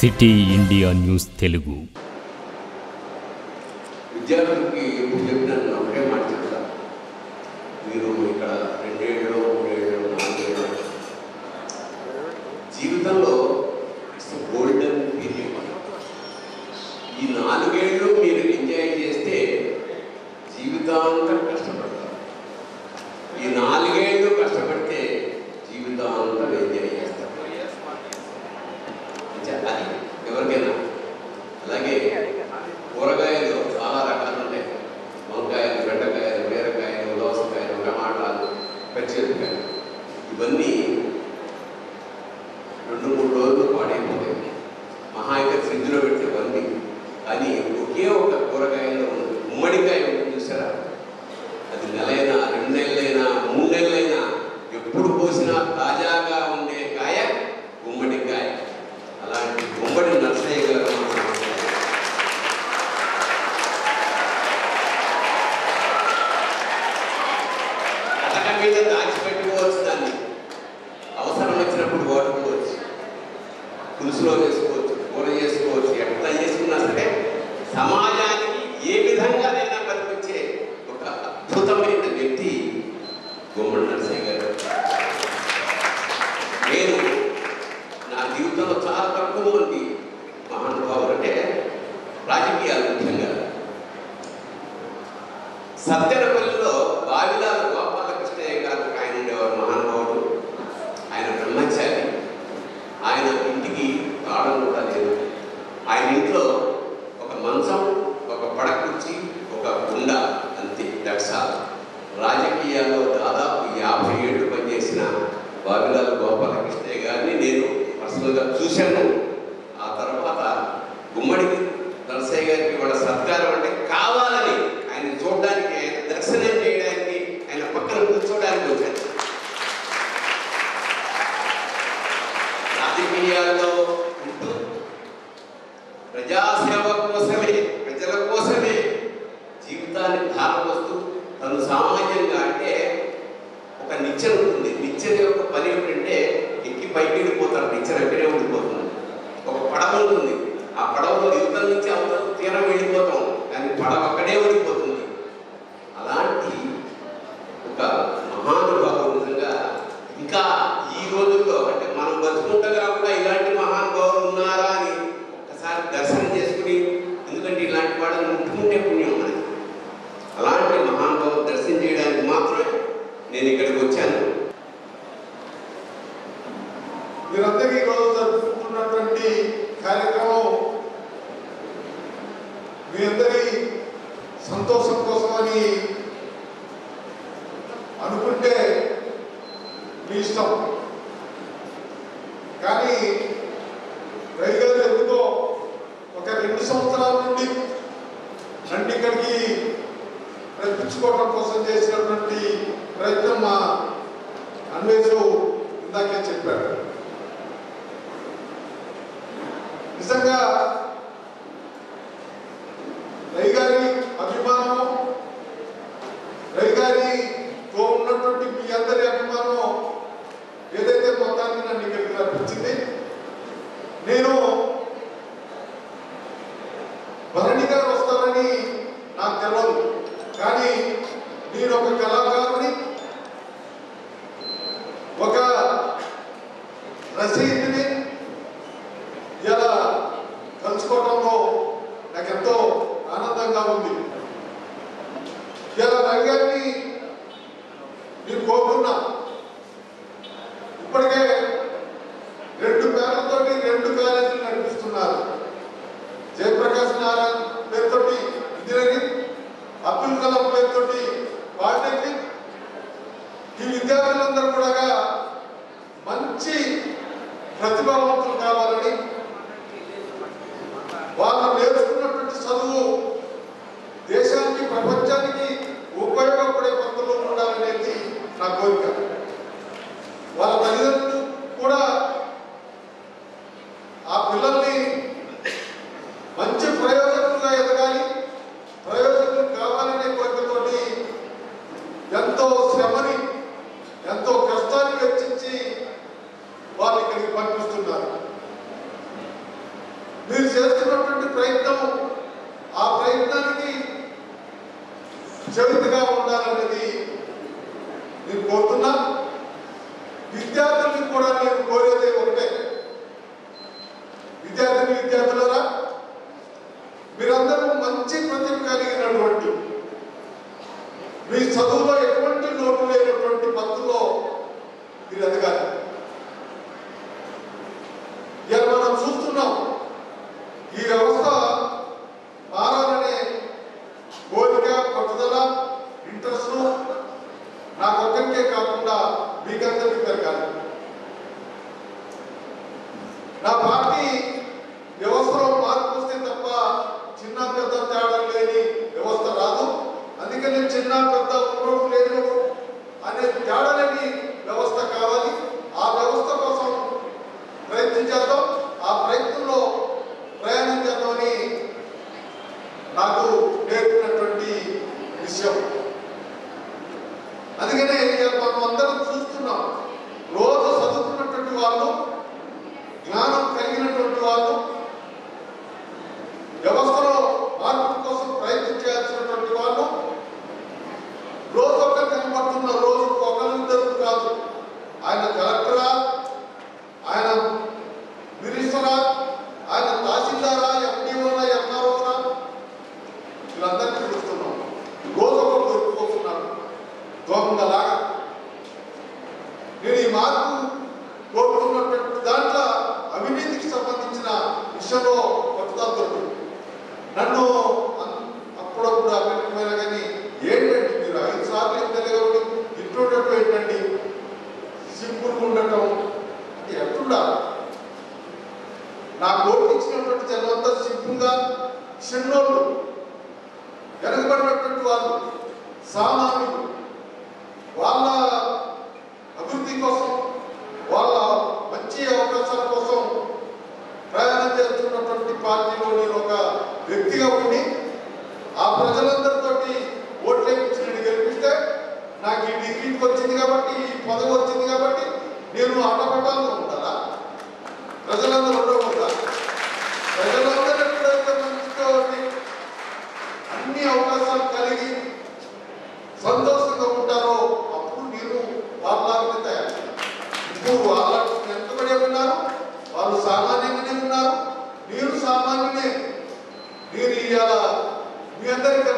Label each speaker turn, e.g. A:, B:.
A: City India news Telugu.
B: విద్యార్థులకి ఎప్పుడు చెప్పినా ఒకటే మాట చెప్తా, మీరు ఇక్కడ 2 ఏళ్ళు 3 ఏళ్ళు 4 ఏళ్ళు జీవితంలో ఇట్స్ గోల్డెన్ పీరియడ్. ఈ 4 ఏళ్ళు మీరు ఎంజాయ్ చేస్తే జీవితాంతం కష్టపడతారు. ఈ 4 ఏళ్ళు కష్టపడితే జీవితాంతం ఎంజాయ్ చేస్తారు. అది ఎవరికైనా. అలాగే కూరగాయలు చాలా రకాలు ఉంటాయి. వంకాయలు, బెండకాయలు, బీరకాయలు, దోసకాయలు, టమాటాలు, పచ్చిమిరపకాయలు, ఇవన్నీ 2-3 రోజులు పాడైపోతాయి. మహా అయితే ఫ్రిడ్జ్లో పెట్టేవన్నీ. కానీ ఒకే ఒక కూరగాయలో గుమ్మడికాయ ఉంటుంది చూసారా, అది నెలైనా 2 నెలలైనా 3 నెలలైనా ఎప్పుడు పోసినా తాజాగా ఉండే కాయ గుమ్మడికాయ. అలాంటి గుమ్మడి నర్సయ్య గారు అటక మీద దాచిపెట్టుకోవచ్చు, దాన్ని అవసరం వచ్చినప్పుడు వాడుకోవచ్చు, పులుసులో వేసుకోవచ్చు, కూర చేసుకోవచ్చు, ఎట్లా చేసుకున్నా సరే సమాజానికి ఏ విధంగానైనా పనికొచ్చే ఒక అద్భుతమైన వ్యక్తి గుమ్మడి నర్సయ్య గారు. నేను నా జీవితంలో చాలా తక్కువ మంది మహానుభావులు, అంటే రాజకీయాలు ముఖ్యంగా, సత్యనపల్లిలో బావిలాల గోపాలకృష్ణయ్య గారు ఆయన ఉండేవారు, మహానుభావుడు. ఆయన బ్రహ్మచారి. ఆయన ఇంటికి తాళం కూడా లేదు. ఆయన ఇంట్లో ఒక మంచం, ఒక పడకుర్చీ, ఒక కుండ, అంతే. దక్షాలు. రాజకీయాల్లో దాదాపు 50 ఏళ్ళు పనిచేసిన బావిలాల గోపాలకృష్ణయ్య గారిని నేను పర్సనల్గా చూశాను. ఆ తర్వాత గుమ్మడి నరసయ్య గారికి వాళ్ళ సత్కారం అంటే కావాలని ఆయన చూడడానికి, ఆయన దర్శనం చేయడానికి, ఆయన పక్కన కూర్చోడానికి వచ్చాను. రాజకీయాల్లో ఉంటూ ప్రజాసేవ కోసమే, ప్రజల కోసమే జీవితాన్ని ధారపోస్తూ తను సామాన్యంగా, అంటే ఒక నిచ్చెన ఉంటుంది. నిచ్చెన యొక్క పని ఏమిటంటే ఎక్కి పైకి వెళ్ళిపోతారు, నిచ్చెన ఎక్కడే ఉండిపోతుంది. ఒక పడవ ఉంటుంది, ఆ పడవలో యుద్ధం నుంచి అవతల తీరం వెళ్ళిపోతాం, కానీ పడవ అక్కడే ఉండిపోతుంది. అలాంటి ఒక మహానుభావుడు నిజంగా ఇంకా ఈ రోజుల్లో, అంటే మనం బతుకుండగా కూడా ఇలాంటి మహానుభావులు ఉన్నారా అని ఒక్కసారి దర్శనం చేసుకుని, ఎందుకంటే ఇలాంటి వాళ్ళని ముట్టుకుంటే పుణ్యం మనకి. అలాంటి మహానుభావులు దర్శనం చేయడానికి మాత్రమే నేను ఇక్కడికి వచ్చాను.
C: మీరందరూ ఈరోజు జరుపుకుంటున్నటువంటి కార్యక్రమం మీ అందరి సంతోషం కోసమని అనుకుంటే మీ ఇష్టం. కానీ రైగారు ఎందుకో ఒక 2 సంవత్సరాల నుండి నన్ను ఇక్కడికి రప్పించుకోవడం కోసం చేసినటువంటి ప్రయత్నం మా అన్వేషు ఇందాకే చెప్పారు. నిజంగా రైగారి అభిమానం, రైగారితో ఉన్నటువంటి మీ అందరి అభిమానం ఏదైతే మొత్తాన్ని నన్ను ఇక్కడికి రప్పించింది. నేను భరణి గారు వస్తారని నాకు తెలియదు, కానీ నేను ఒక కళాకారుని, ఒక రచయితని ఇలా కలుసుకోవడంలో నాకెంతో ఆనందంగా ఉంది. ఇలా రంగాన్ని నేను కోరుకున్నా. ఇప్పటికే 2 పేర్లతోటి 2 కాలేజీలు నడిపిస్తున్నారు. జయప్రకాష్ నారాయణ పేరుతోటి ఇంజనీరింగ్, అబ్దుల్ కలాం పేరుతోటి పాలిటెక్నిక్. ఈ విద్యార్థులందరూ కూడా మంచి ప్రతిభావంతులు కావాలని, వాళ్ళు నేర్చుకున్నటువంటి చదువు దేశానికి, ప్రపంచానికి ఉపయోగపడే పద్ధతుల్లో ఉండాలనేది నా కోరిక. వాళ్ళ తల్లిదండ్రులు కూడా ఆ పిల్లల్ని మంచి ప్రయోజకులుగా ఎదగాలి, ప్రయోజకులు కావాలనే కోరికతోటి ఎంతో శ్రమని, ఎంతో కష్టాన్ని వెచ్చించి వాళ్ళు ఇక్కడికి పంపిస్తున్నారు. మీరు చేస్తున్నటువంటి ప్రయత్నం ఆ ప్రయత్నానికి చరితగా ఉండాలనేది నేను కోరుతున్నా. విద్యార్థులకు కూడా నేను కోరేది ఒకటే, విద్యార్థులారా, మీరందరూ మంచి ప్రతిభ కలిగినటువంటి, మీ చదువులో ఎటువంటి లోటు లేనటువంటి పద్ధతిలో మీరు ఎదగాలి. ఇలా మనం చూస్తున్నాం, ఈ వ్యవస్థ మారాలనే కోరిక, పట్టుదల, ఇంట్రెస్ట్ నాకొక్కరికే కాకుండా మీకందరికీ పెరగాలి. నా పార్టీ వ్యవస్థలో మార్పు వస్తే తప్ప చిన్న పెద్ద తేడా లేని వ్యవస్థ రాదు. అందుకని చిన్న పెద్ద ఉన్నోడు లేని అనే తేడా లేని వ్యవస్థ కావాలి. ఆ వ్యవస్థ కోసం ప్రయత్నం చేద్దాం, ఆ ప్రయత్నంలో ప్రయాణం చేద్దామని నాకు నేర్పినటువంటి విషయం. అందుకనే మనం అందరం చూస్తున్నాం, రోజు చదువుతున్నటువంటి వాళ్ళు, జ్ఞానం కలిగినటువంటి వాళ్ళు, వ్యవస్థలో మార్పు కోసం ప్రయత్నం చేయాల్సినటువంటి వాళ్ళు రోజు ఒకరు కనబడుతున్న, రోజు ఒకరిద్దరు కాదు. ఆయన కలెక్టరా, ఆయన మినిస్టరా, ఆయన తహసీల్దారా, ఎండిఓనా, ఎంఆర్ఓనా, వీళ్ళందరినీ చూస్తున్నాం. రోజు ఒకరు దొరికిపోతున్నారు దొంగలాగా. నేను ఈ మార్పు కోరుకున్నటువంటి దాంట్లో అవినీతికి సంబంధించిన విషయంలో పట్టుదల దొరుకుతుంది. నన్ను అప్పుడప్పుడు అభిప్రాయమైనా కానీ ఏంటంటే మీరు 5 సార్లు ఎమ్మెల్యేగా ఇంట్లోటట్టు ఏంటండి, సింపుల్గా ఉండటం అంటే ఎట్లుండాలి? నాకు ఓటు ఇచ్చినటువంటి జనమంతా సింపుల్గా, చిన్నోళ్ళు, వెనకబడినటువంటి వాళ్ళు, సామాన్యులు, వాళ్ళ అభివృద్ధి కోసం, వాళ్ళ మంచి అవకాశాల కోసం ప్రయాణం చేస్తున్నటువంటి పార్టీలో నేను ఒక వ్యక్తిగా ఉండి ఆ ప్రజలందరితో ఓట్లేపించి గెలిపిస్తే నాకు ఈ డిగ్రీ వచ్చింది కాబట్టి, ఈ పదవి వచ్చింది కాబట్టి నేను ఆటపట్టాలను ఉంటారా? ప్రజలందరూ ఉండకూడదా? ప్రజలందరూ ఎప్పుడైతే మంచిగా అన్ని అవకాశాలు కలిగి సంతోషంగా ఉంటారో అప్పుడు నేను వాళ్ళని తయారు. ఇప్పుడు వాళ్ళ ఎంతబడి ఉన్నారు, వాళ్ళు సామాన్యంగానే ఉన్నారు, నేను సామాన్యునే. నేను ఇవాళ మీ అందరికీ